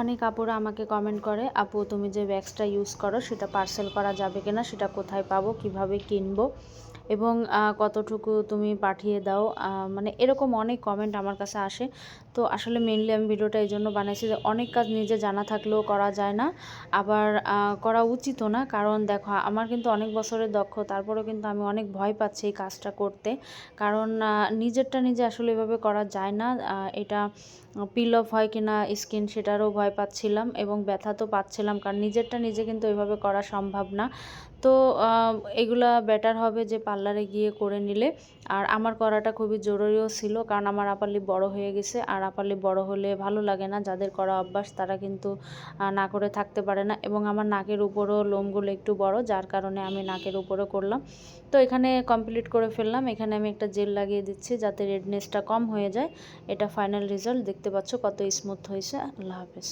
অনেক আপুরা আমাকে কমেন্ট করে, আপু তুমি যে ব্যাগসটা ইউজ করো সেটা পার্সেল করা যাবে কিনা, সেটা কোথায় পাবো, কিভাবে কিনবো এবং কতটুকু তুমি পাঠিয়ে দাও, মানে এরকম অনেক কমেন্ট আমার কাছে আসে। তো আসলে মেনলি আমি ভিডিওটা এই জন্য বানাইছি যে অনেক কাজ নিজে জানা থাকলেও করা যায় না, আবার করা উচিতও না। কারণ দেখো আমার কিন্তু অনেক বছরের দক্ষ, তারপরেও কিন্তু আমি অনেক ভয় পাচ্ছি এই কাজটা করতে। কারণ নিজেরটা নিজে আসলে এভাবে করা যায় না। এটা পিল অফ হয় কিনা স্কিন সেটারও ভয় পাচ্ছিলাম এবং ব্যথা তো পাচ্ছিলাম, কারণ নিজেরটা নিজে কিন্তু এভাবে করা সম্ভব না। তো এগুলা বেটার হবে যে পার্লারে গিয়ে করে নিলে। আর আমার করাটা খুবই জরুরিও ছিল, কারণ আমার আপালি বড় হয়ে গেছে, আর আপালি বড় হলে ভালো লাগে না। যাদের করা অভ্যাস তারা কিন্তু না করে থাকতে পারে না। এবং আমার নাকের উপরও লোমগুলো একটু বড়, যার কারণে আমি নাকের উপরও করলাম। তো এখানে কমপ্লিট করে ফেললাম। এখানে আমি একটা জেল লাগিয়ে দিচ্ছি যাতে রেডনেসটা কম হয়ে যায়। এটা ফাইনাল রেজাল্ট, দেখতে পাচ্ছ কত স্মুথ হয়েছে। আল্লাহ হাফেজ।